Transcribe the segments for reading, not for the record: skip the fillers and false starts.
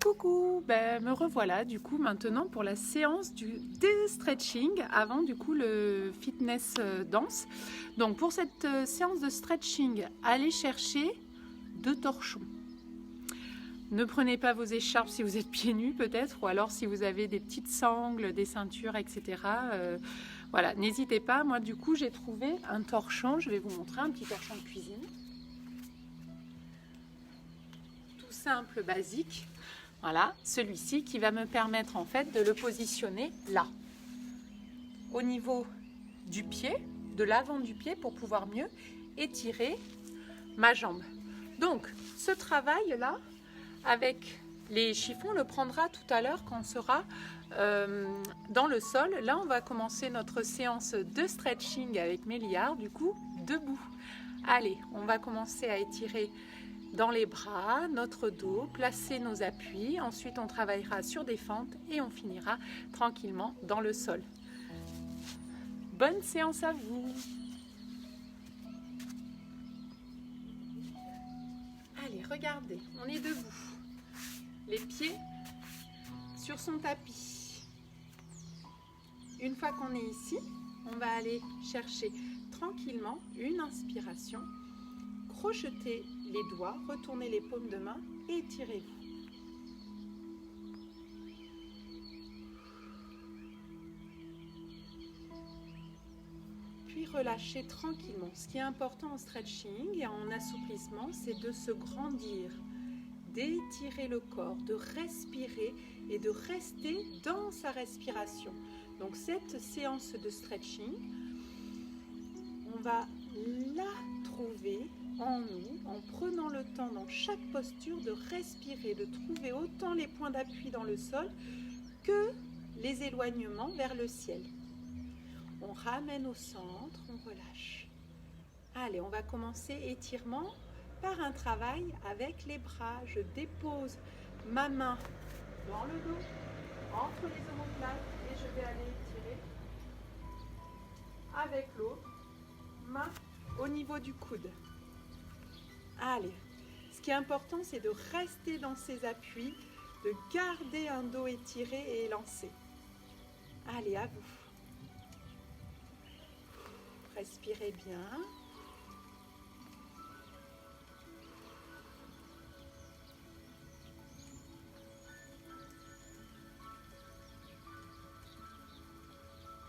Coucou, me revoilà du coup maintenant pour la séance des stretching avant du coup le fitness danse. Donc pour cette séance de stretching, allez chercher 2 torchons. Ne prenez pas vos écharpes si vous êtes pieds nus peut-être, ou alors si vous avez des petites sangles, des ceintures, etc. Voilà, n'hésitez pas. Moi du coup j'ai trouvé un torchon, je vais vous montrer un petit torchon de cuisine. Tout simple, basique. Voilà, celui-ci qui va me permettre en fait de le positionner là, au niveau du pied, de l'avant du pied pour pouvoir mieux étirer ma jambe. Donc ce travail-là, avec les chiffons, on le prendra tout à l'heure quand on sera dans le sol. Là, on va commencer notre séance de stretching avec Méliard, du coup, debout. Allez, on va commencer à étirer dans les bras, notre dos, placer nos appuis. Ensuite, on travaillera sur des fentes et on finira tranquillement dans le sol. Bonne séance à vous! Allez, regardez, on est debout. Les pieds sur son tapis. Une fois qu'on est ici, on va aller chercher tranquillement une inspiration. Crochetez les doigts, retournez les paumes de main et étirez-vous. Puis relâchez tranquillement. Ce qui est important en stretching et en assouplissement, c'est de se grandir, d'étirer le corps, de respirer et de rester dans sa respiration. Donc cette séance de stretching, on va la trouver en nous, en prenant le temps dans chaque posture de respirer, de trouver autant les points d'appui dans le sol que les éloignements vers le ciel. On ramène au centre, on relâche. Allez, on va commencer étirement par un travail avec les bras. Je dépose ma main dans le dos, entre les omoplates et je vais aller étirer avec l'autre main au niveau du coude. Allez, ce qui est important, c'est de rester dans ces appuis, de garder un dos étiré et élancé. Allez, à vous. Respirez bien.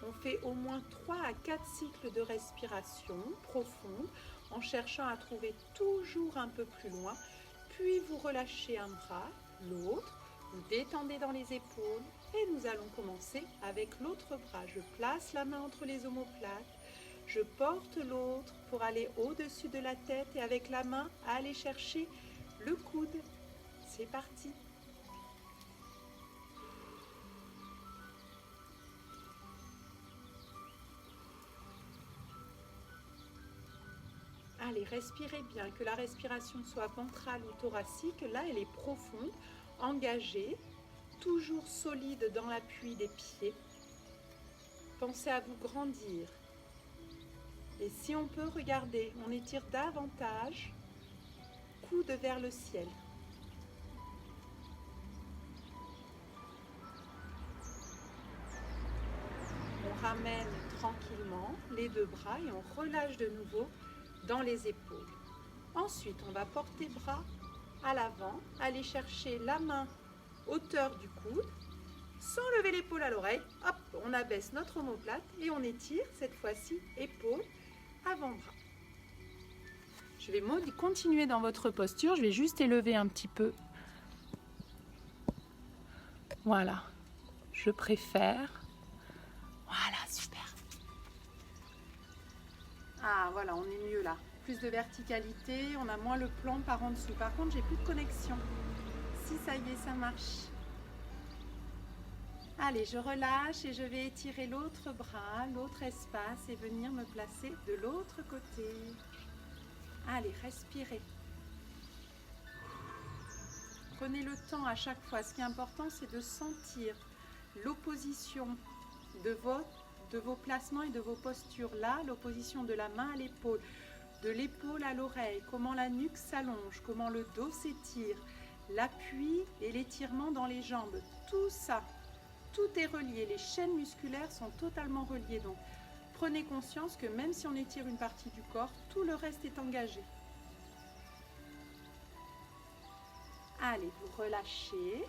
On fait au moins 3 à 4 cycles de respiration profonde en cherchant à trouver toujours un peu plus loin. Puis vous relâchez un bras, l'autre, vous détendez dans les épaules et nous allons commencer avec l'autre bras. Je place la main entre les omoplates, je porte l'autre pour aller au-dessus de la tête et avec la main aller chercher le coude. C'est parti. Allez, respirez bien, que la respiration soit ventrale ou thoracique. Là, elle est profonde, engagée, toujours solide dans l'appui des pieds. Pensez à vous grandir. Et si on peut, regarder, on étire davantage, coude vers le ciel. On ramène tranquillement les 2 bras et on relâche de nouveau dans les épaules. Ensuite, on va porter bras à l'avant, aller chercher la main hauteur du coude, sans lever l'épaule à l'oreille. Hop, on abaisse notre omoplate et on étire cette fois-ci épaule, avant-bras. Je vais continuer dans votre posture, je vais juste élever un petit peu. Voilà, je préfère. Voilà, super. Ah voilà, on est mieux là. Plus de verticalité, on a moins le plan par en dessous. Par contre, j'ai plus de connexion. Si ça y est, ça marche. Allez, je relâche et je vais étirer l'autre bras, l'autre espace et venir me placer de l'autre côté. Allez, respirez. Prenez le temps à chaque fois. Ce qui est important, c'est de sentir l'opposition de vos placements et de vos postures. Là, l'opposition de la main à l'épaule, de l'épaule à l'oreille, comment la nuque s'allonge, comment le dos s'étire. l'appui et l'étirement dans les jambes. Tout ça, tout est relié. Les chaînes musculaires sont totalement reliées. Donc, prenez conscience que même si on étire une partie du corps, tout le reste est engagé. Allez, vous relâchez.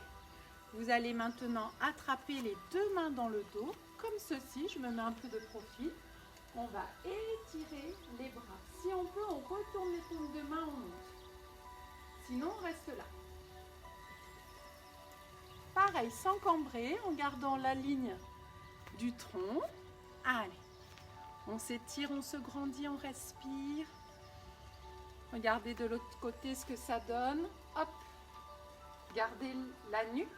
Vous allez maintenant attraper les deux mains dans le dos, comme ceci. Je me mets un peu de profil. On va étirer les bras. Si on peut, on retourne les paumes de main, on monte. Sinon, on reste là. Pareil, sans cambrer, en gardant la ligne du tronc. Allez, on s'étire, on se grandit, on respire. Regardez de l'autre côté ce que ça donne. Hop, gardez la nuque.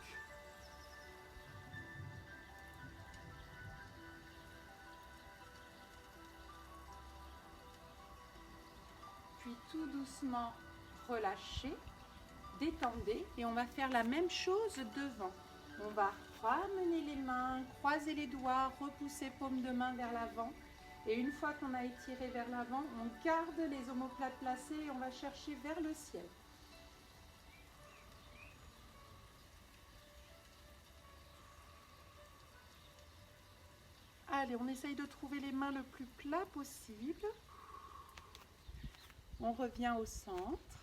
Puis tout doucement, relâchez, détendez et on va faire la même chose devant. On va ramener les mains, croiser les doigts, repousser paume de main vers l'avant. Et une fois qu'on a étiré vers l'avant, on garde les omoplates placées et on va chercher vers le ciel. Allez, on essaye de trouver les mains le plus plat possible. On revient au centre.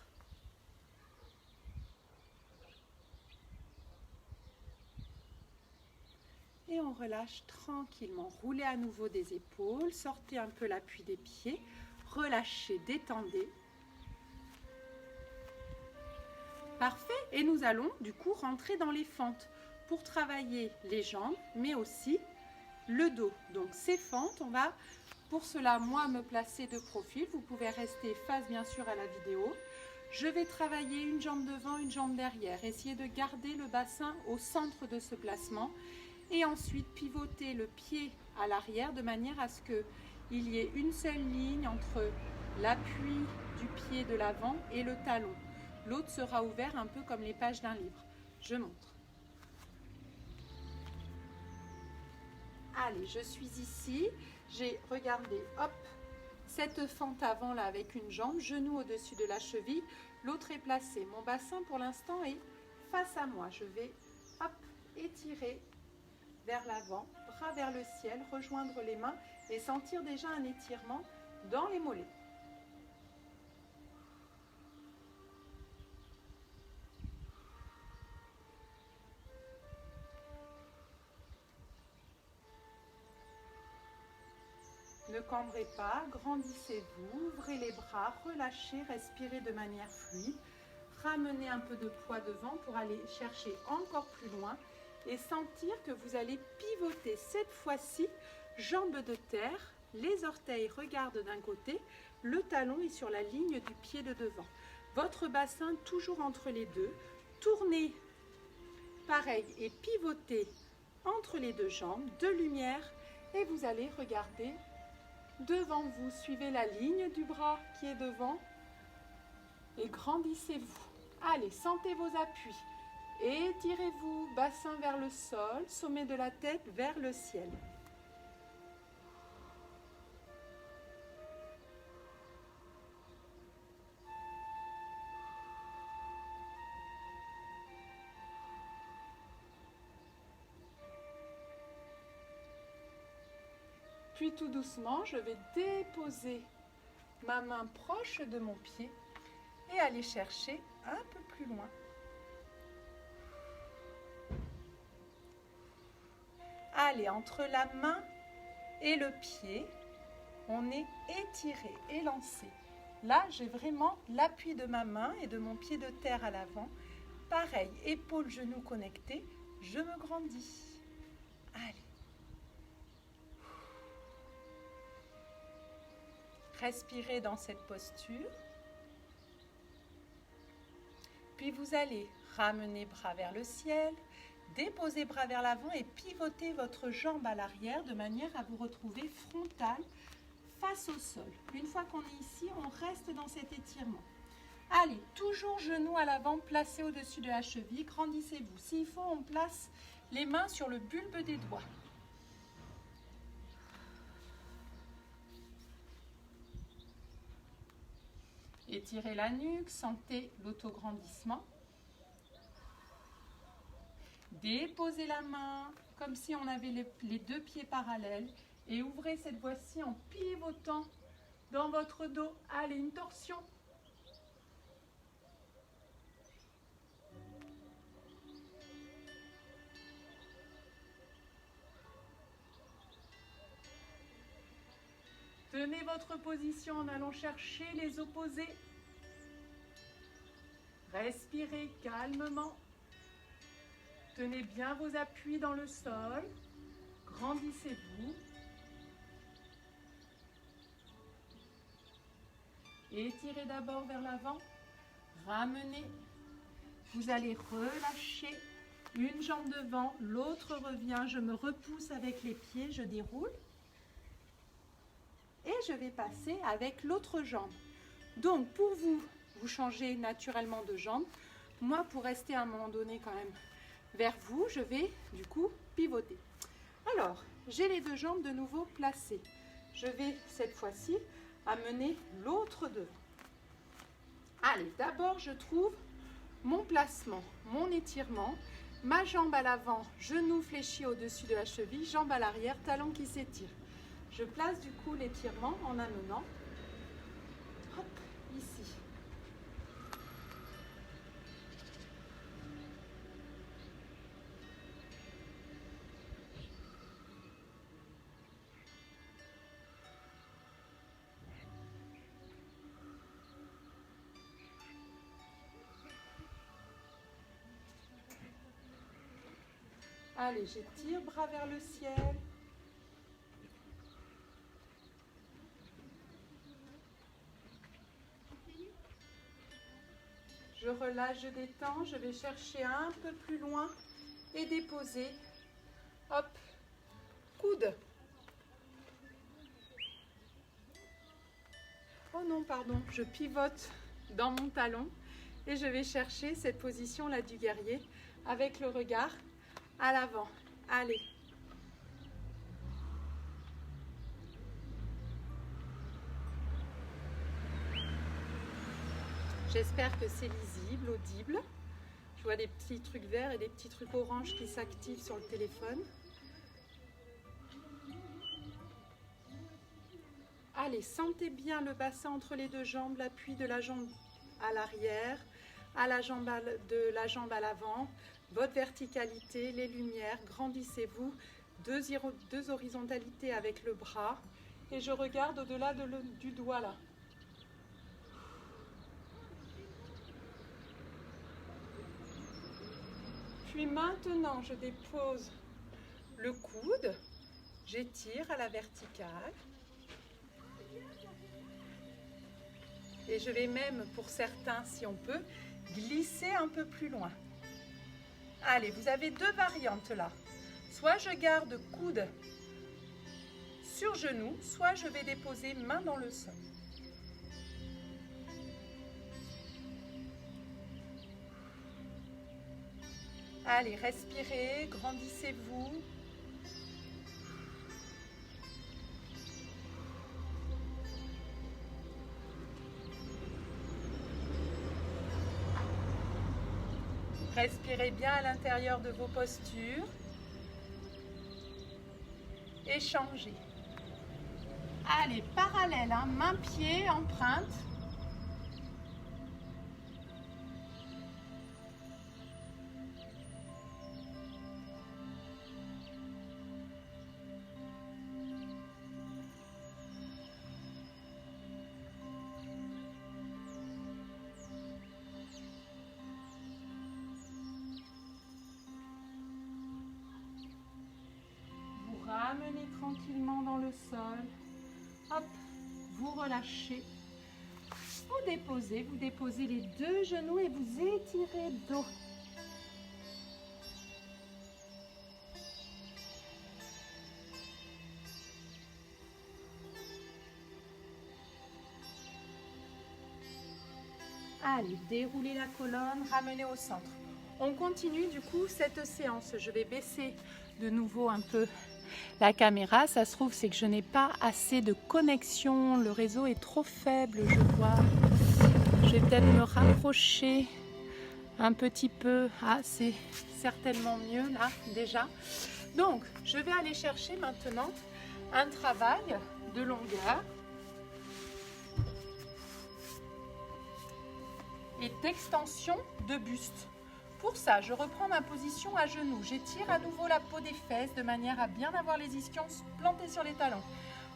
Et on relâche tranquillement. Roulez à nouveau des épaules, sortez un peu l'appui des pieds, relâchez, détendez. Parfait. Et nous allons du coup rentrer dans les fentes pour travailler les jambes, mais aussi le dos. Donc ces fentes, on va pour cela moi me placer de profil. Vous pouvez rester face bien sûr à la vidéo. Je vais travailler une jambe devant, une jambe derrière. Essayez de garder le bassin au centre de ce placement. Et ensuite pivoter le pied à l'arrière de manière à ce qu'il y ait une seule ligne entre l'appui du pied de l'avant et le talon. L'autre sera ouvert un peu comme les pages d'un livre. Je montre. Allez, je suis ici. J'ai regardé, hop, cette fente avant là avec une jambe, genou au-dessus de la cheville. L'autre est placé. Mon bassin pour l'instant est face à moi. Je vais, hop, étirer vers l'avant, bras vers le ciel, rejoindre les mains et sentir déjà un étirement dans les mollets. Ne cambrez pas, grandissez-vous, ouvrez les bras, relâchez, respirez de manière fluide, ramenez un peu de poids devant pour aller chercher encore plus loin et sentir que vous allez pivoter cette fois-ci, jambes de terre, les orteils regardent d'un côté, le talon est sur la ligne du pied de devant. Votre bassin toujours entre les deux, tournez pareil et pivotez entre les deux jambes, de lumière et vous allez regarder devant vous. Suivez la ligne du bras qui est devant et grandissez-vous. Allez, sentez vos appuis. Étirez-vous, bassin vers le sol, sommet de la tête vers le ciel. Puis tout doucement, je vais déposer ma main proche de mon pied et aller chercher un peu plus loin. Allez, entre la main et le pied, on est étiré et lancé. Là, j'ai vraiment l'appui de ma main et de mon pied de terre à l'avant. Pareil, épaules, genoux connectés, je me grandis. Allez. Respirez dans cette posture. Puis vous allez ramener bras vers le ciel, déposer bras vers l'avant et pivoter votre jambe à l'arrière de manière à vous retrouver frontal face au sol. Une fois qu'on est ici, on reste dans cet étirement. Allez, toujours genoux à l'avant, placés au-dessus de la cheville, grandissez-vous. S'il faut, on place les mains sur le bulbe des doigts. Étirez la nuque, sentez l'autograndissement. Déposez la main comme si on avait les deux pieds parallèles et ouvrez cette fois-ci en pivotant dans votre dos. Allez, une torsion. Tenez votre position en allant chercher les opposés. Respirez calmement. Tenez bien vos appuis dans le sol. Grandissez-vous. Étirez d'abord vers l'avant. Ramenez. Vous allez relâcher une jambe devant, l'autre revient. Je me repousse avec les pieds, je déroule. Et je vais passer avec l'autre jambe. Donc pour vous, vous changez naturellement de jambe. Moi, pour rester à un moment donné quand même vers vous, je vais du coup pivoter. Alors, j'ai les deux jambes de nouveau placées. Je vais cette fois-ci amener l'autre devant. Allez, d'abord je trouve mon placement, mon étirement. Ma jambe à l'avant, genou fléchi au-dessus de la cheville, jambe à l'arrière, talon qui s'étire. Je place du coup l'étirement en amenant, hop, ici. Allez, j'étire, bras vers le ciel. Je relâche, je détends, je vais chercher un peu plus loin et déposer. Hop, coude. Oh non, pardon, je pivote dans mon talon et je vais chercher cette position-là du guerrier avec le regard à l'avant. Allez. J'espère que c'est lisible, audible. Je vois des petits trucs verts et des petits trucs oranges qui s'activent sur le téléphone. Allez, sentez bien le bassin entre les deux jambes, l'appui de la jambe à l'arrière, de la jambe à l'avant, votre verticalité, les lumières, grandissez-vous, deux horizontalités avec le bras et je regarde au-delà du doigt là. Puis maintenant, je dépose le coude, j'étire à la verticale. Et je vais même, pour certains, si on peut, glisser un peu plus loin. Allez, vous avez deux variantes là. Soit je garde coude sur genou, soit je vais déposer main dans le sol. Allez, respirez, grandissez-vous. Respirez bien à l'intérieur de vos postures. Et changez. Allez, parallèle, hein, main-pied, empreinte. Ramenez tranquillement dans le sol. Hop, vous relâchez. Vous déposez les deux genoux et vous étirez dos. Allez, déroulez la colonne, ramenez au centre. On continue du coup cette séance. Je vais baisser de nouveau un peu la caméra. Ça se trouve, c'est que je n'ai pas assez de connexion. Le réseau est trop faible, je vois. Je vais peut-être me rapprocher un petit peu. Ah, c'est certainement mieux là déjà. Donc, je vais aller chercher maintenant un travail de longueur et d'extension de buste. Pour ça, je reprends ma position à genoux. J'étire à nouveau la peau des fesses de manière à bien avoir les ischions plantés sur les talons.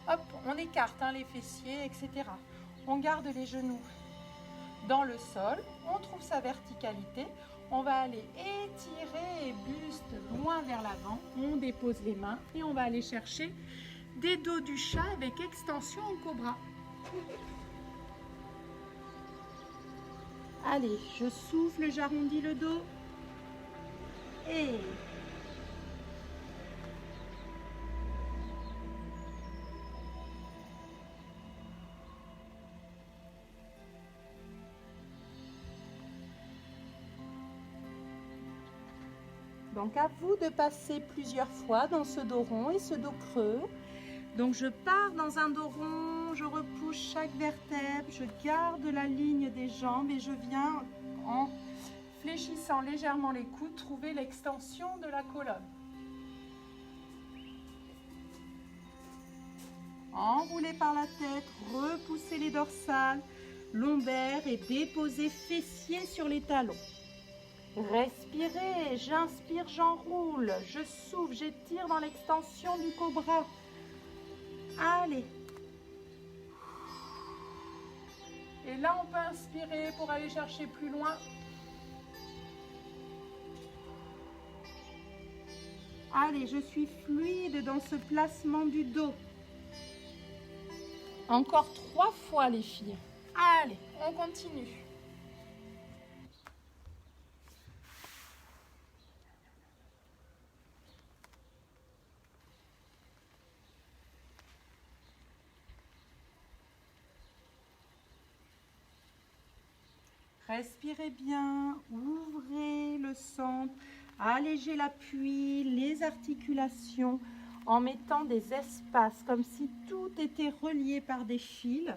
Hop, on écarte les fessiers, etc. On garde les genoux dans le sol. On trouve sa verticalité. On va aller étirer buste loin vers l'avant. On dépose les mains et on va aller chercher des dos du chat avec extension en cobra. Allez, je souffle, j'arrondis le dos. Et donc à vous de passer plusieurs fois dans ce dos rond et ce dos creux. Donc je pars dans un dos rond, je repousse chaque vertèbre, je garde la ligne des jambes et je viens en fléchissant légèrement les coudes, trouver l'extension de la colonne. Enroulez par la tête, repoussez les dorsales, lombaires et déposez fessiers sur les talons. Respirez, j'inspire, j'enroule, je souffle, j'étire dans l'extension du cobra. Allez. Et là, on peut inspirer pour aller chercher plus loin. Allez, je suis fluide dans ce placement du dos. Encore 3 fois, les filles. Allez, on continue. Respirez bien, ouvrez le centre, allégez l'appui, les articulations en mettant des espaces comme si tout était relié par des fils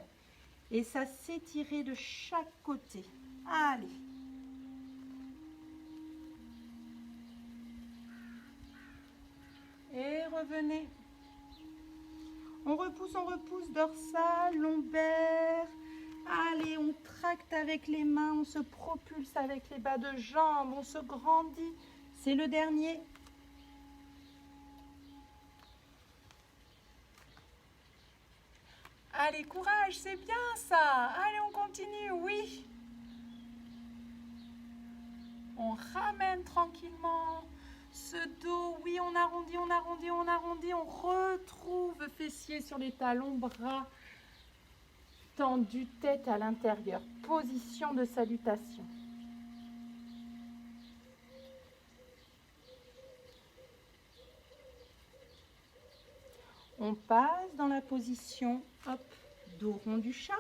et ça s'étirait de chaque côté. Allez. Et revenez. On repousse, dorsale, lombaire. Allez, on tracte avec les mains, on se propulse avec les bas de jambes, on se grandit. C'est le dernier. Allez, courage, c'est bien ça. Allez, on continue, oui. On ramène tranquillement ce dos. Oui, on arrondit, on arrondit, on arrondit. On retrouve fessiers sur les talons, bras tendus, tête à l'intérieur. Position de salutation. On passe dans la position, hop, dos rond du chat.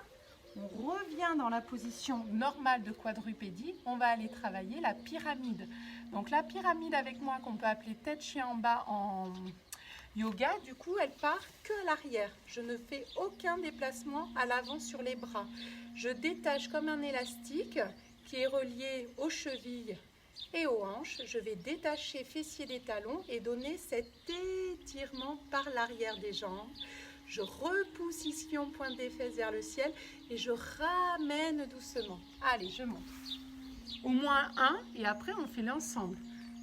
On revient dans la position normale de quadrupédie. On va aller travailler la pyramide. Donc la pyramide avec moi, qu'on peut appeler tête chien en bas en yoga, du coup, elle part que à l'arrière. Je ne fais aucun déplacement à l'avant sur les bras. Je détache comme un élastique qui est relié aux chevilles et aux hanches. Je vais détacher fessier des talons et donner cet étirement par l'arrière des jambes. Je repousse ici en pointe des fesses vers le ciel et je ramène doucement. Allez, je monte. Au moins un et après on fait l'ensemble.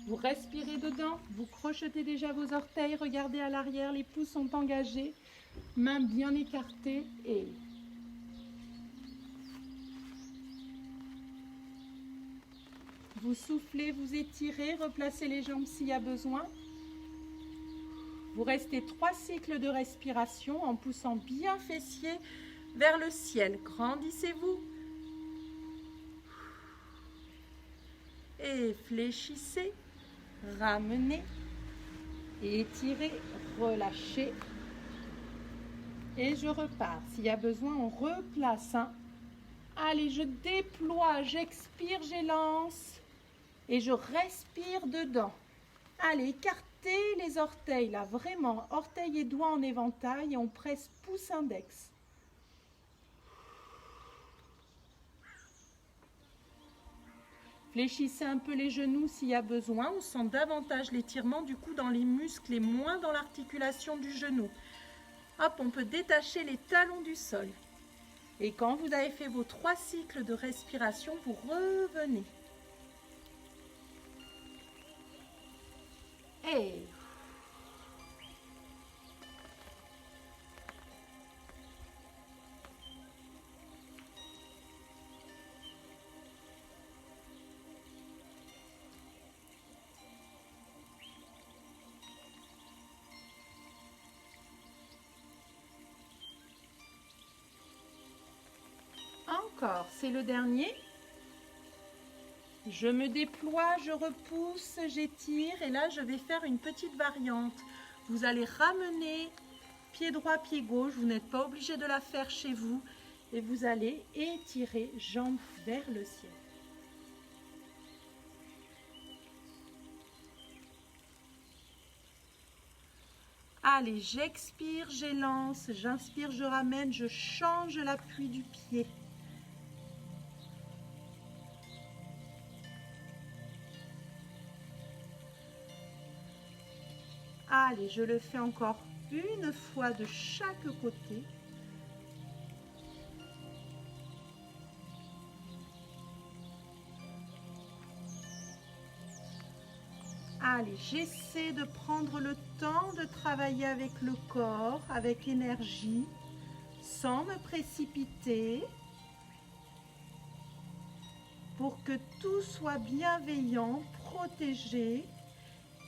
Vous respirez dedans, vous crochetez déjà vos orteils, regardez à l'arrière, les pouces sont engagés, mains bien écartées et... Vous soufflez, vous étirez, replacez les jambes s'il y a besoin. Vous restez 3 cycles de respiration en poussant bien fessier vers le ciel. Grandissez-vous. Et fléchissez, ramenez, étirez, relâchez. Et je repars. S'il y a besoin, on replace. Allez, je déploie, j'expire, j'élance. Et je respire dedans. Allez, écartez les orteils, là, vraiment. Orteils et doigts en éventail et on presse pouce index. Fléchissez un peu les genoux s'il y a besoin. On sent davantage l'étirement du coup dans les muscles et moins dans l'articulation du genou. Hop, on peut détacher les talons du sol. Et quand vous avez fait vos 3 cycles de respiration, vous revenez. Et encore, c'est le dernier. Je me déploie, je repousse, j'étire et là je vais faire une petite variante. Vous allez ramener pied droit, pied gauche, vous n'êtes pas obligé de la faire chez vous et vous allez étirer jambes vers le ciel. Allez, j'expire, j'élance, j'inspire, je ramène, je change l'appui du pied. Allez, je le fais encore une fois de chaque côté. Allez, j'essaie de prendre le temps de travailler avec le corps, avec énergie, sans me précipiter, pour que tout soit bienveillant, protégé.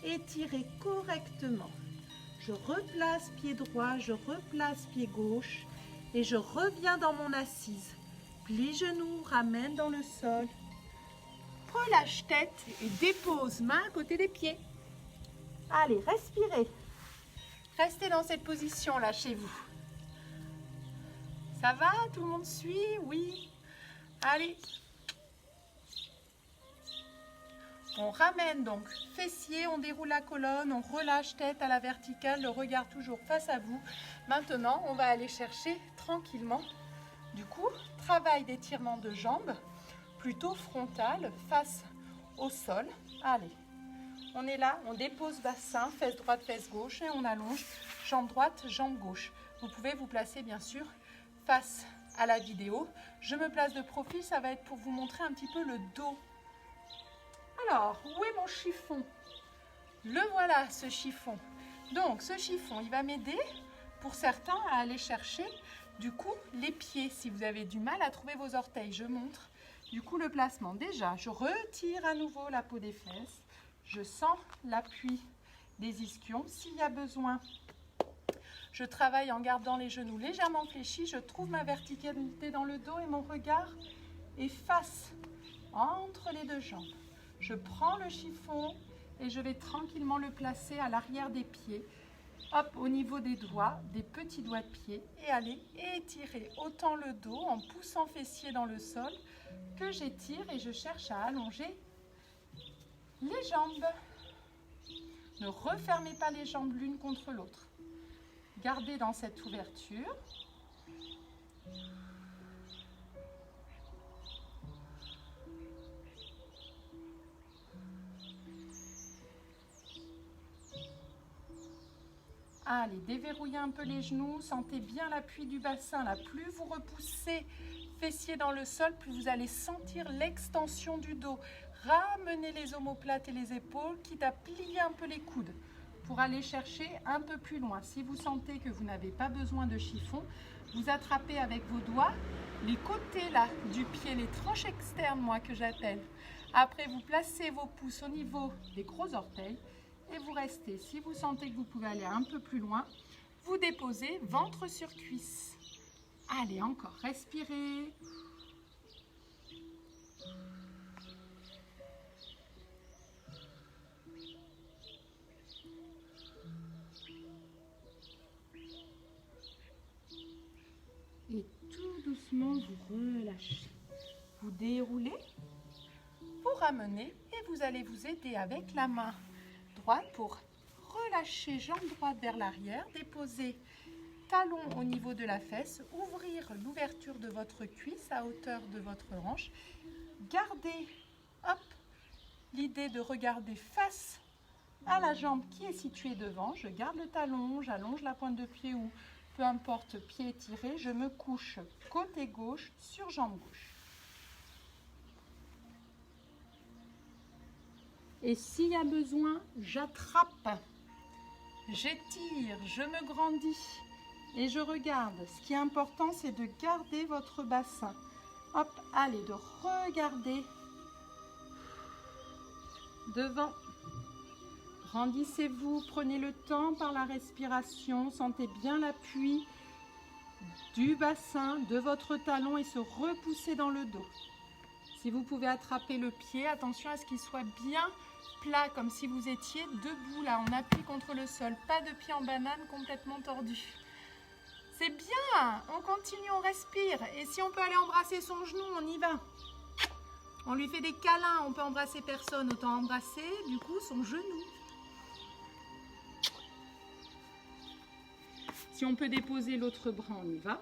Étirez correctement. Je replace pied droit, je replace pied gauche et je reviens dans mon assise. Plie genoux, ramène dans le sol. Relâche tête et dépose main à côté des pieds. Allez, respirez. Restez dans cette position là chez vous. Ça va? Tout le monde suit? Oui. Allez. On ramène donc fessiers, on déroule la colonne, on relâche tête à la verticale, le regard toujours face à vous. Maintenant, on va aller chercher tranquillement, du coup, travail d'étirement de jambes, plutôt frontal, face au sol. Allez, on est là, on dépose bassin, fesse droite, fesse gauche et on allonge, jambe droite, jambe gauche. Vous pouvez vous placer bien sûr face à la vidéo. Je me place de profil, ça va être pour vous montrer un petit peu le dos. Alors, où est mon chiffon? Le voilà, ce chiffon. Donc, ce chiffon, il va m'aider, pour certains, à aller chercher, du coup, les pieds. Si vous avez du mal à trouver vos orteils, je montre, du coup, le placement. Déjà, je retire à nouveau la peau des fesses. Je sens l'appui des ischions. S'il y a besoin, je travaille en gardant les genoux légèrement fléchis. Je trouve ma verticalité dans le dos et mon regard est face entre les deux jambes. Je prends le chiffon et je vais tranquillement le placer à l'arrière des pieds. Hop, au niveau des doigts, des petits doigts de pied. Et aller étirer autant le dos en poussant fessier dans le sol que j'étire et je cherche à allonger les jambes. Ne refermez pas les jambes l'une contre l'autre. Gardez dans cette ouverture. Allez, déverrouillez un peu les genoux, sentez bien l'appui du bassin. Là, plus vous repoussez fessiers dans le sol, plus vous allez sentir l'extension du dos. Ramenez les omoplates et les épaules, quitte à plier un peu les coudes pour aller chercher un peu plus loin. Si vous sentez que vous n'avez pas besoin de chiffon, vous attrapez avec vos doigts les côtés là du pied, les tranches externes, moi que j'appelle. Après, vous placez vos pouces au niveau des gros orteils. Et vous restez. Si vous sentez que vous pouvez aller un peu plus loin, vous déposez ventre sur cuisse. Allez, encore, respirez. Et tout doucement, vous relâchez. Vous déroulez, vous ramenez et vous allez vous aider avec la main droite pour relâcher jambe droite vers l'arrière, déposer talon au niveau de la fesse, ouvrir l'ouverture de votre cuisse à hauteur de votre hanche, gardez Hop, l'idée de regarder face à la jambe qui est située devant. Je garde le talon, j'allonge la pointe de pied ou peu importe, pied étiré. Je me couche côté gauche sur jambe gauche. Et s'il y a besoin, j'attrape, j'étire, je me grandis et je regarde. Ce qui est important, c'est de garder votre bassin. Hop, allez, de regarder devant. Grandissez-vous, prenez le temps par la respiration, sentez bien l'appui du bassin, de votre talon et se repousser dans le dos. Si vous pouvez attraper le pied, attention à ce qu'il soit bien plat, comme si vous étiez debout, là, on appuie contre le sol. Pas de pied en banane complètement tordu. C'est bien, on continue, on respire. Et si on peut aller embrasser son genou, on y va. On lui fait des câlins, on peut embrasser personne, autant embrasser, du coup, son genou. Si on peut déposer l'autre bras, on y va.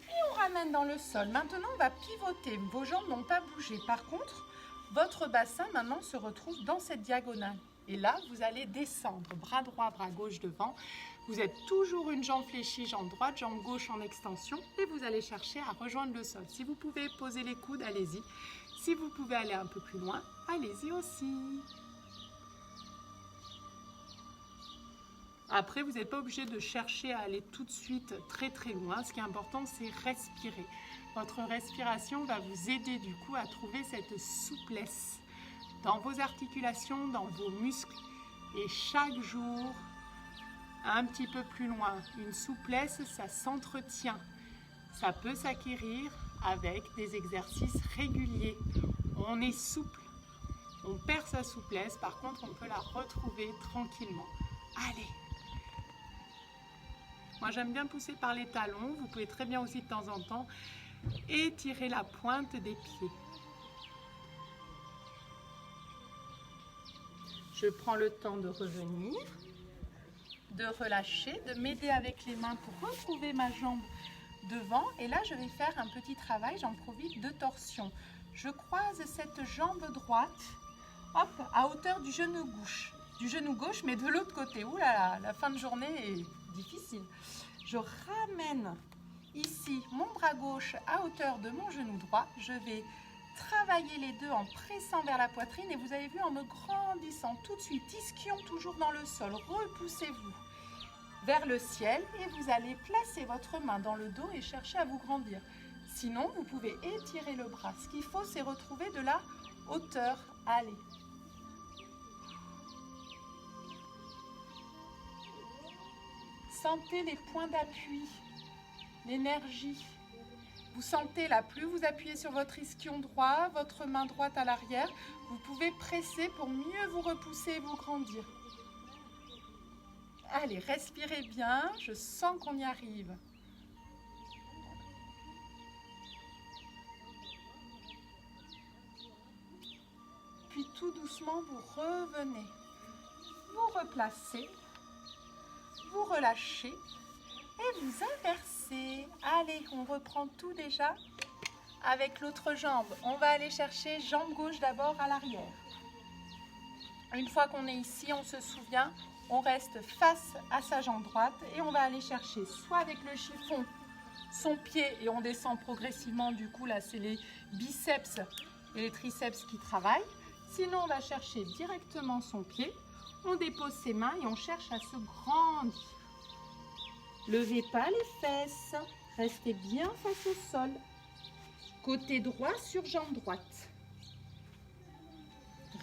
Et on ramène dans le sol. Maintenant, on va pivoter. Vos jambes n'ont pas bougé. Par contre, votre bassin maintenant se retrouve dans cette diagonale. Et là, vous allez descendre. Bras droit, bras gauche devant. Vous êtes toujours une jambe fléchie, jambe droite, jambe gauche en extension. Et vous allez chercher à rejoindre le sol. Si vous pouvez poser les coudes, allez-y. Si vous pouvez aller un peu plus loin, allez-y aussi. Après, vous n'êtes pas obligé de chercher à aller tout de suite très très loin. Ce qui est important, c'est respirer. Votre respiration va vous aider du coup à trouver cette souplesse dans vos articulations, dans vos muscles. Et chaque jour, un petit peu plus loin. Une souplesse, ça s'entretient. Ça peut s'acquérir avec des exercices réguliers. On est souple. On perd sa souplesse. Par contre, on peut la retrouver tranquillement. Allez! Moi, j'aime bien pousser par les talons. Vous pouvez très bien aussi de temps en temps étirer la pointe des pieds. Je prends le temps de revenir, de relâcher, de m'aider avec les mains pour retrouver ma jambe devant. Et là, je vais faire un petit travail, j'en profite, de torsion. Je croise cette jambe droite, hop, à hauteur du genou gauche. Du genou gauche, mais de l'autre côté. Ouh là là, la fin de journée est difficile. Je ramène ici mon bras gauche à hauteur de mon genou droit. Je vais travailler les deux en pressant vers la poitrine. Et vous avez vu, en me grandissant tout de suite, ischion toujours dans le sol. Repoussez-vous vers le ciel et vous allez placer votre main dans le dos et chercher à vous grandir. Sinon, vous pouvez étirer le bras. Ce qu'il faut, c'est retrouver de la hauteur. Allez. Sentez les points d'appui, l'énergie. Vous sentez là, plus vous appuyez sur votre ischion droit, votre main droite à l'arrière, vous pouvez presser pour mieux vous repousser et vous grandir. Allez, respirez bien, je sens qu'on y arrive. Puis tout doucement, vous revenez, vous replacez. Vous relâchez et vous inversez. Allez, on reprend tout déjà avec l'autre jambe. On va aller chercher jambe gauche d'abord à l'arrière. Une fois qu'on est ici, on se souvient, on reste face à sa jambe droite et on va aller chercher soit avec le chiffon son pied et on descend progressivement. Du coup, là, c'est les biceps et les triceps qui travaillent. Sinon, on va chercher directement son pied. On dépose ses mains et on cherche à se grandir. Levez pas les fesses, restez bien face au sol. Côté droit sur jambe droite.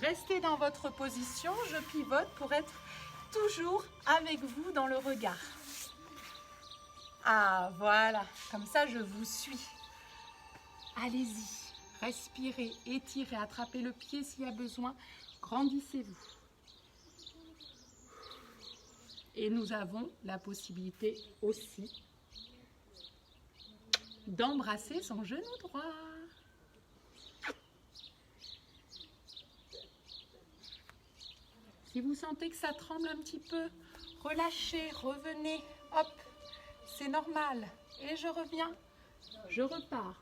Restez dans votre position, je pivote pour être toujours avec vous dans le regard. Ah voilà, comme ça je vous suis. Allez-y, respirez, étirez, attrapez le pied s'il y a besoin, grandissez-vous. Et nous avons la possibilité aussi d'embrasser son genou droit. Si vous sentez que ça tremble un petit peu, relâchez, revenez, hop, c'est normal. Et je reviens, je repars.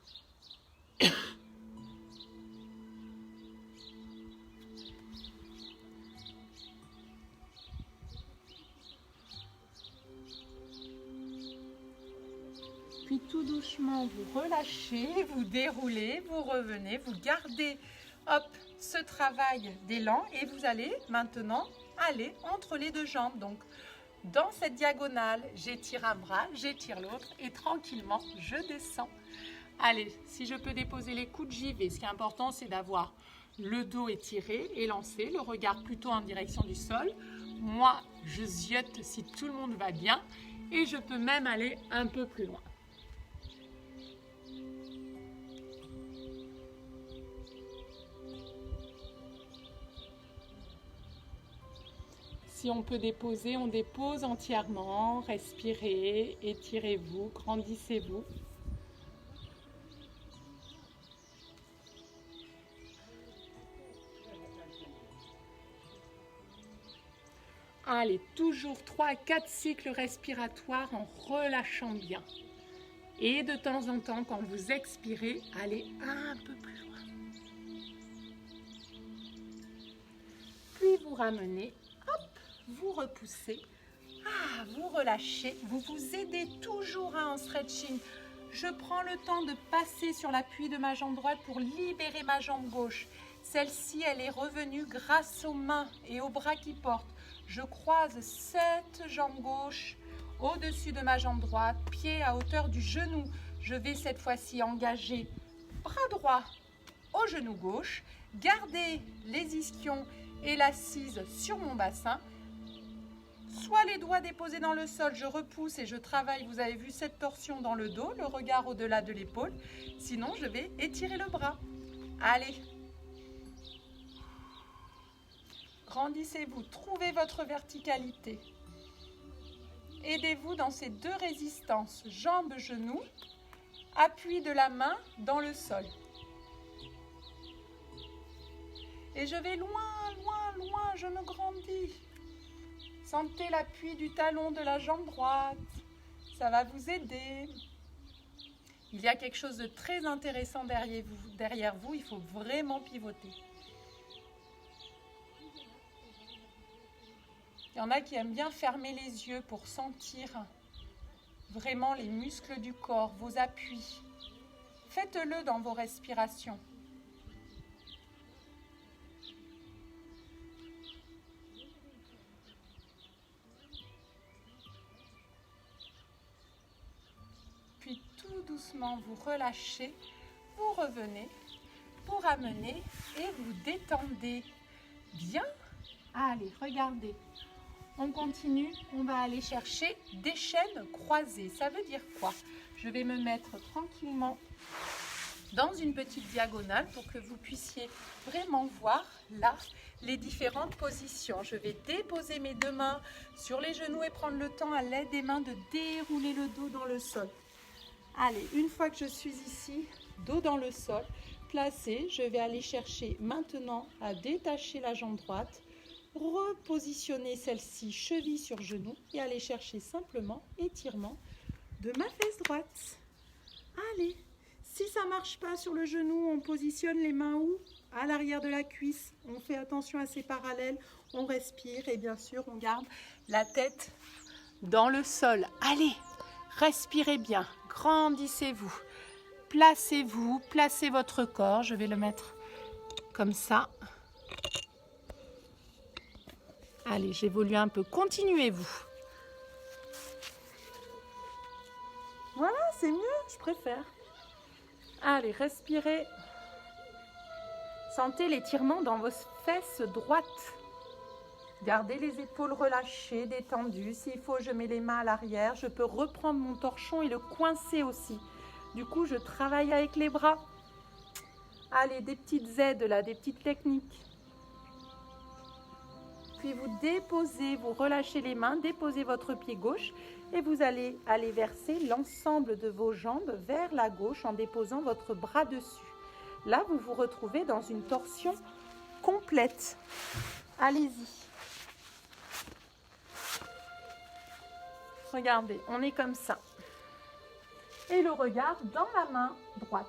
tout doucement, vous relâchez, vous déroulez, vous revenez, vous gardez hop, ce travail d'élan et vous allez maintenant aller entre les deux jambes. Donc, dans cette diagonale, j'étire un bras, j'étire l'autre et tranquillement, je descends. Allez, si je peux déposer les coudes, j'y vais. Ce qui est important, c'est d'avoir le dos étiré et lancé, le regard plutôt en direction du sol. Moi, je ziote si tout le monde va bien et je peux même aller un peu plus loin. Si on peut déposer, on dépose entièrement. Respirez, étirez-vous, grandissez-vous. Allez, toujours 3 à 4 cycles respiratoires en relâchant bien. Et de temps en temps, quand vous expirez, allez un peu plus loin. Puis vous ramenez, hop, vous repoussez, vous relâchez, vous vous aidez toujours en stretching. Je prends le temps de passer sur l'appui de ma jambe droite pour libérer ma jambe gauche. Celle-ci, elle est revenue grâce aux mains et aux bras qui portent. Je croise cette jambe gauche au-dessus de ma jambe droite, pied à hauteur du genou. Je vais cette fois-ci engager bras droit au genou gauche, garder les ischions et l'assise sur mon bassin. Soit les doigts déposés dans le sol, je repousse et je travaille. Vous avez vu cette torsion dans le dos, le regard au-delà de l'épaule. Sinon, je vais étirer le bras. Allez. Grandissez-vous, trouvez votre verticalité. Aidez-vous dans ces deux résistances, jambes-genoux, appui de la main dans le sol. Et je vais loin, loin, loin, je me grandis. Sentez l'appui du talon de la jambe droite, ça va vous aider. Il y a quelque chose de très intéressant derrière vous, il faut vraiment pivoter. Il y en a qui aiment bien fermer les yeux pour sentir vraiment les muscles du corps, vos appuis. Faites-le dans vos respirations. Puis tout doucement, vous relâchez, vous revenez, vous ramenez et vous détendez bien. Allez, regardez. On continue, on va aller chercher des chaînes croisées. Ça veut dire quoi? Je vais me mettre tranquillement dans une petite diagonale pour que vous puissiez vraiment voir là les différentes positions. Je vais déposer mes deux mains sur les genoux et prendre le temps à l'aide des mains de dérouler le dos dans le sol. Allez, une fois que je suis ici, dos dans le sol, placé, je vais aller chercher maintenant à détacher la jambe droite, repositionner celle-ci cheville sur genou et aller chercher simplement étirement de ma fesse droite. Allez, si ça ne marche pas sur le genou, on positionne les mains où? À l'arrière de la cuisse. On fait attention à ces parallèles, on respire et bien sûr on garde la tête dans le sol. Allez, respirez bien, grandissez-vous, placez votre corps. Je vais le mettre comme ça. Allez, j'évolue un peu. Continuez-vous. Voilà, c'est mieux, je préfère. Allez, respirez. Sentez l'étirement dans vos fesses droites. Gardez les épaules relâchées, détendues. S'il faut, je mets les mains à l'arrière. Je peux reprendre mon torchon et le coincer aussi. Du coup, je travaille avec les bras. Allez, des petites aides là, des petites techniques. Puis vous déposez, vous relâchez les mains, déposez votre pied gauche et vous allez aller verser l'ensemble de vos jambes vers la gauche en déposant votre bras dessus. Là, vous vous retrouvez dans une torsion complète. Allez-y. Regardez, on est comme ça. Et le regard dans la main droite.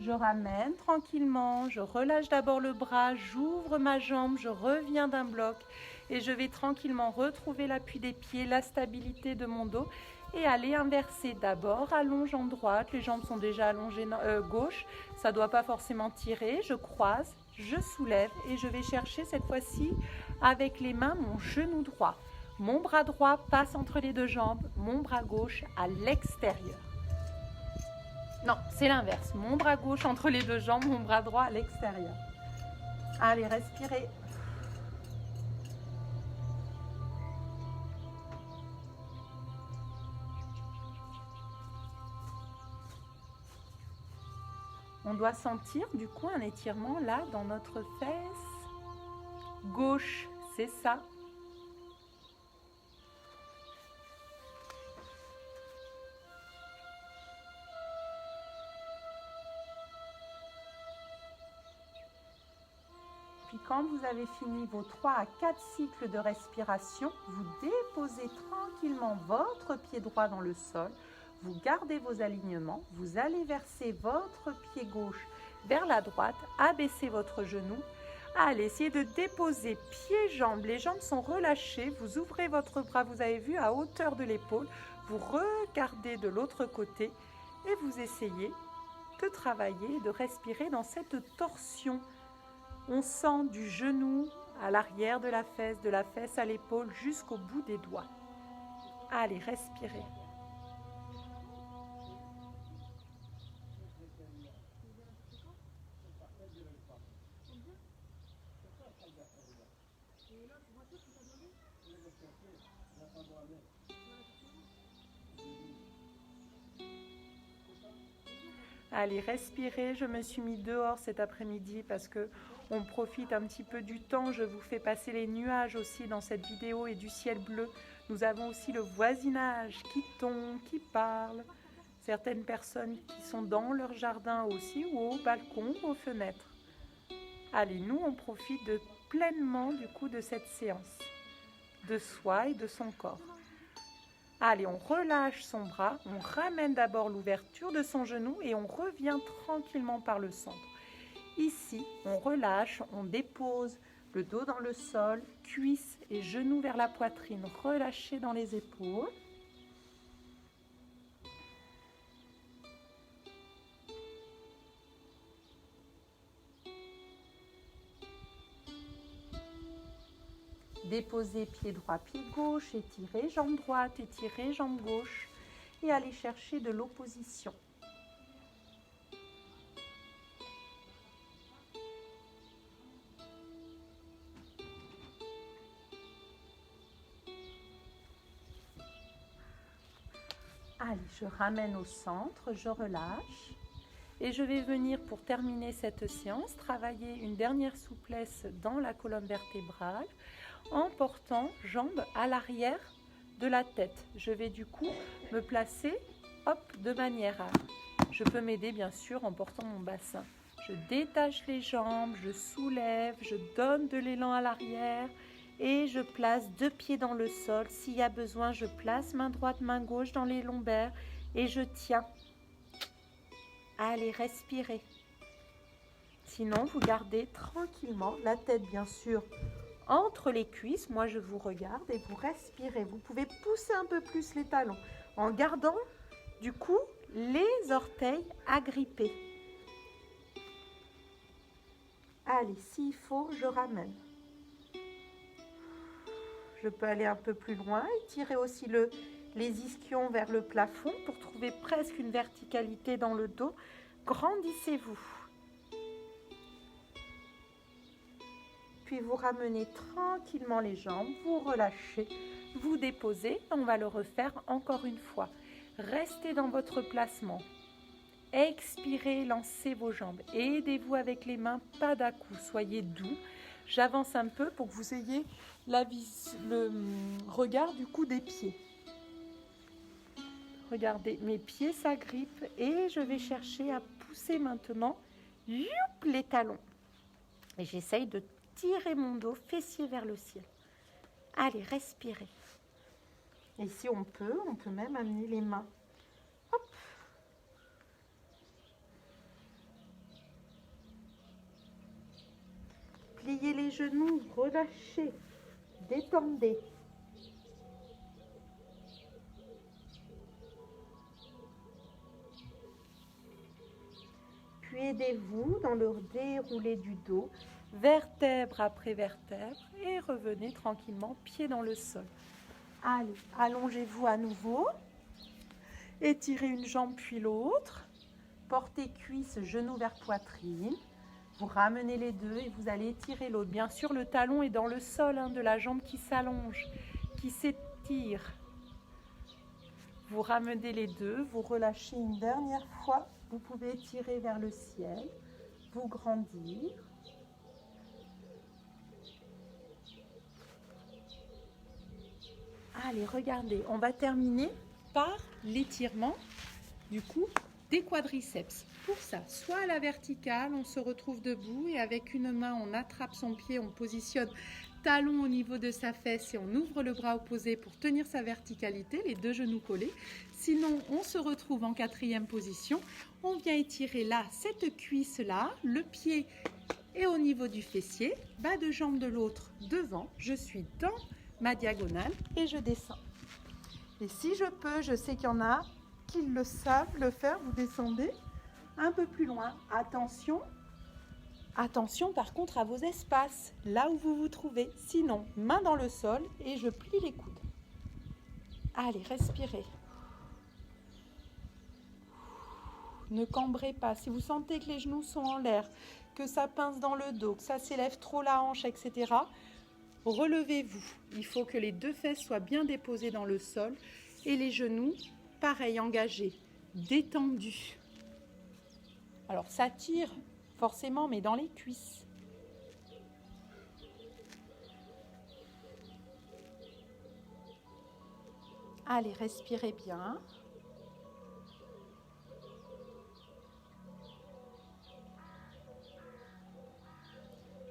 Je ramène tranquillement, je relâche d'abord le bras, j'ouvre ma jambe, je reviens d'un bloc et je vais tranquillement retrouver l'appui des pieds, la stabilité de mon dos et aller inverser. D'abord, allonge en droite, les jambes sont déjà allongées gauche, ça ne doit pas forcément tirer, je croise, je soulève et je vais chercher cette fois-ci avec les mains mon genou droit. Mon bras droit passe entre les deux jambes, mon bras gauche à l'extérieur. Non, c'est l'inverse. Mon bras gauche entre les deux jambes, mon bras droit à l'extérieur. Allez, respirez. On doit sentir du coup un étirement là dans notre fesse gauche, c'est ça. Puis quand vous avez fini vos 3 à 4 cycles de respiration, vous déposez tranquillement votre pied droit dans le sol, vous gardez vos alignements, vous allez verser votre pied gauche vers la droite, abaissez votre genou. Allez, essayez de déposer pieds-jambes, les jambes sont relâchées, vous ouvrez votre bras, vous avez vu, à hauteur de l'épaule, vous regardez de l'autre côté et vous essayez de travailler, de respirer dans cette torsion. On sent du genou à l'arrière de la fesse à l'épaule jusqu'au bout des doigts. Allez, respirez. Allez, respirez. Je me suis mis dehors cet après-midi parce que on profite un petit peu du temps. Je vous fais passer les nuages aussi dans cette vidéo et du ciel bleu. Nous avons aussi le voisinage qui tombe, qui parle. Certaines personnes qui sont dans leur jardin aussi ou au balcon ou aux fenêtres. Allez, nous, on profite pleinement du coup de cette séance, de soi et de son corps. Allez, on relâche son bras, on ramène d'abord l'ouverture de son genou et on revient tranquillement par le centre. Ici, on relâche, on dépose le dos dans le sol, cuisses et genoux vers la poitrine, relâchés dans les épaules. Déposez pied droit, pied gauche, étirez jambe droite, étirez jambe gauche et allez chercher de l'opposition. Allez, je ramène au centre, je relâche et je vais venir pour terminer cette séance travailler une dernière souplesse dans la colonne vertébrale en portant jambes à l'arrière de la tête. Je vais du coup me placer de manière à... Je peux m'aider bien sûr en portant mon bassin. Je détache les jambes, je soulève, je donne de l'élan à l'arrière et je place 2 pieds dans le sol. S'il y a besoin, je place main droite, main gauche dans les lombaires et je tiens. Allez, respirez. Sinon, vous gardez tranquillement la tête bien sûr entre les cuisses, moi je vous regarde et vous respirez. Vous pouvez pousser un peu plus les talons en gardant du coup les orteils agrippés. Allez, s'il faut, je ramène. Je peux aller un peu plus loin, étirer aussi les ischions vers le plafond pour trouver presque une verticalité dans le dos. Grandissez-vous. Puis vous ramenez tranquillement les jambes, vous relâchez, vous déposez. On va le refaire encore une fois. Restez dans votre placement. Expirez, lancez vos jambes. Aidez-vous avec les mains, pas d'à-coups. Soyez doux. J'avance un peu pour que vous ayez le regard du coup des pieds. Regardez, mes pieds s'agrippent et je vais chercher à pousser maintenant les talons. Et j'essaye de tirer mon dos, fessier vers le ciel. Allez, respirez. Et si on peut même amener les mains. Hop. les genoux, relâchez, détendez. Puis aidez-vous dans le déroulé du dos, vertèbre après vertèbre, et revenez tranquillement, pied dans le sol. Allez, allongez-vous à nouveau, étirez une jambe puis l'autre, portez cuisse, genou vers poitrine, vous ramenez les deux et vous allez étirer l'autre. Bien sûr, le talon est dans le sol de la jambe qui s'allonge, qui s'étire. Vous ramenez les deux, vous relâchez une dernière fois. Vous pouvez étirer vers le ciel, vous grandir. Allez, regardez, on va terminer par l'étirement du coup des quadriceps. Pour ça, soit à la verticale, on se retrouve debout et avec une main, on attrape son pied, on positionne talon au niveau de sa fesse et on ouvre le bras opposé pour tenir sa verticalité, les deux genoux collés. Sinon, on se retrouve en quatrième position. On vient étirer là, cette cuisse-là, le pied est au niveau du fessier, bas de jambe de l'autre devant. Je suis dans ma diagonale et je descends. Et si je peux, je sais qu'il y en a qui le savent le faire, vous descendez un peu plus loin. Attention. Attention par contre à vos espaces, là où vous vous trouvez. Sinon, main dans le sol et je plie les coudes. Allez, respirez. Ne cambrez pas. Si vous sentez que les genoux sont en l'air, que ça pince dans le dos, que ça s'élève trop la hanche, etc., relevez-vous. Il faut que les deux fesses soient bien déposées dans le sol et les genoux, pareil, engagés, détendus. Alors, ça tire forcément, mais dans les cuisses. Allez, respirez bien.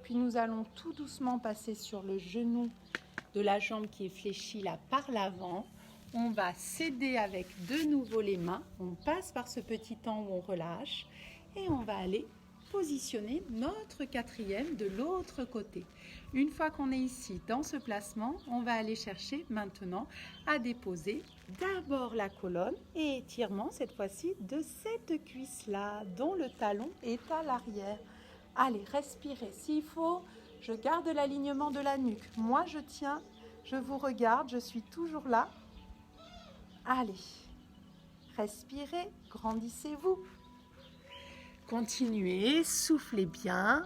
Puis nous allons tout doucement passer sur le genou de la jambe qui est fléchie là par l'avant. On va s'aider avec de nouveau les mains. On passe par ce petit temps où on relâche et on va aller positionner notre quatrième de l'autre côté. Une fois qu'on est ici dans ce placement, on va aller chercher maintenant à déposer d'abord la colonne et étirement cette fois-ci de cette cuisse-là dont le talon est à l'arrière. Allez, respirez. S'il faut, je garde l'alignement de la nuque. Moi, je tiens, je vous regarde, je suis toujours là. Allez, respirez, grandissez-vous. Continuez, soufflez bien.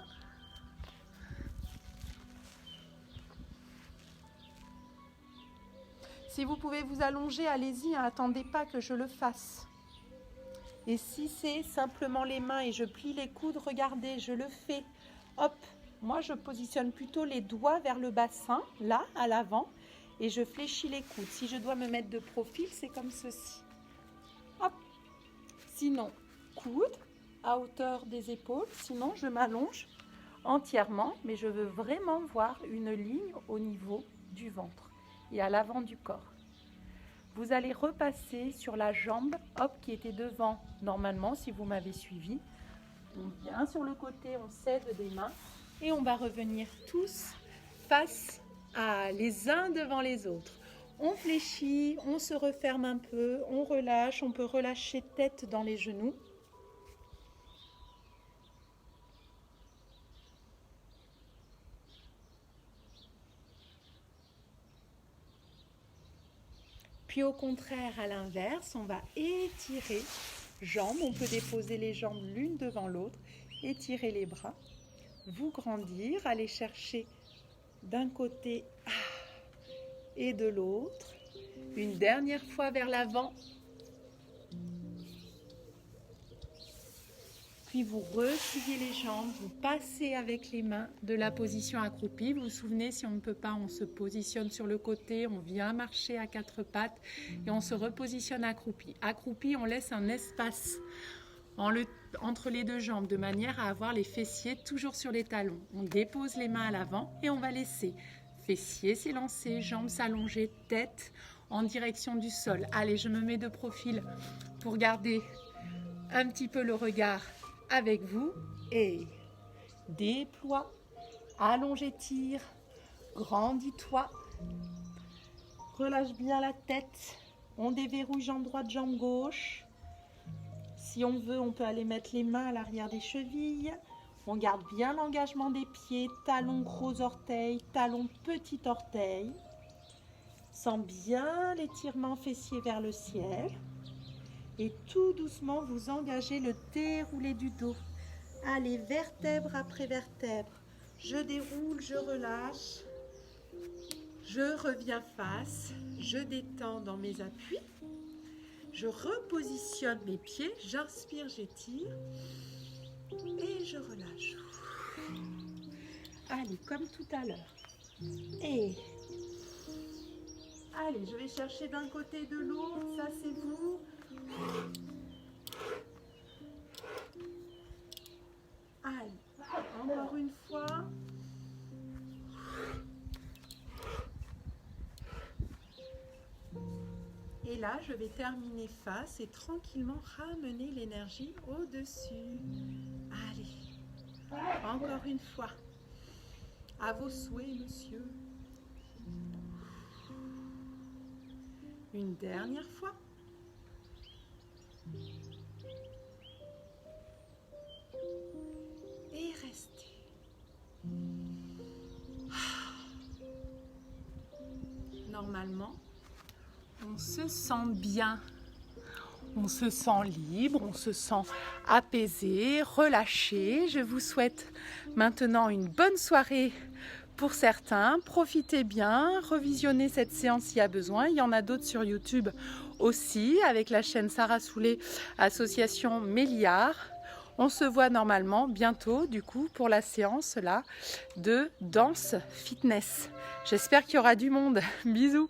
Si vous pouvez vous allonger, allez-y, n'attendez pas que je le fasse. Et si c'est simplement les mains et je plie les coudes, regardez, je le fais. Hop, moi je positionne plutôt les doigts vers le bassin, là, à l'avant, et je fléchis les coudes. Si je dois me mettre de profil, c'est comme ceci. Hop. Sinon, coude à hauteur des épaules, sinon je m'allonge entièrement, mais je veux vraiment voir une ligne au niveau du ventre et à l'avant du corps. Vous allez repasser sur la jambe, hop, qui était devant normalement, si vous m'avez suivi. On vient sur le côté, on s'aide des mains et on va revenir tous face à les uns devant les autres. On fléchit, on se referme un peu, on relâche, on peut relâcher tête dans les genoux. Puis au contraire, à l'inverse, on va étirer jambes. On peut déposer les jambes l'une devant l'autre, étirer les bras, vous grandir, aller chercher d'un côté et de l'autre. Une dernière fois vers l'avant. Puis vous repliez les jambes, vous passez avec les mains de la position accroupie. Vous vous souvenez, si on ne peut pas, on se positionne sur le côté, on vient marcher à quatre pattes et on se repositionne accroupi. Accroupi, on laisse un espace entre les deux jambes de manière à avoir les fessiers toujours sur les talons. On dépose les mains à l'avant et on va laisser fessiers s'élancer, jambes s'allonger, tête en direction du sol. Allez, je me mets de profil pour garder un petit peu le regard avec vous et déploie Allonge, étire. Grandis-toi. Relâche bien la tête. On déverrouille jambe droite, jambe gauche. Si on veut, on peut aller mettre les mains à l'arrière des chevilles. On garde bien l'engagement des pieds, talons gros orteil, talons petit orteil. Sens bien l'étirement fessier vers le ciel. Et tout doucement, vous engagez le déroulé du dos. Allez, vertèbre après vertèbre. Je déroule, je relâche. Je reviens face. Je détends dans mes appuis. Je repositionne mes pieds. J'inspire, j'étire. Et je relâche. Allez, comme tout à l'heure. Et allez, je vais chercher d'un côté de l'autre. Ça, c'est vous. Allez, encore une fois. Et là, je vais terminer face et tranquillement ramener l'énergie au-dessus. Allez, encore une fois. À vos souhaits, monsieur. Une dernière fois. Et restez. Normalement, on se sent bien, on se sent libre, on se sent apaisé, relâché. Je vous souhaite maintenant une bonne soirée pour certains. Profitez bien, revisionnez cette séance s'il y a besoin. Il y en a d'autres sur YouTube aussi, avec la chaîne Sarah Soulet, association Méliard. On se voit normalement bientôt du coup pour la séance là de danse fitness. J'espère qu'il y aura du monde. Bisous.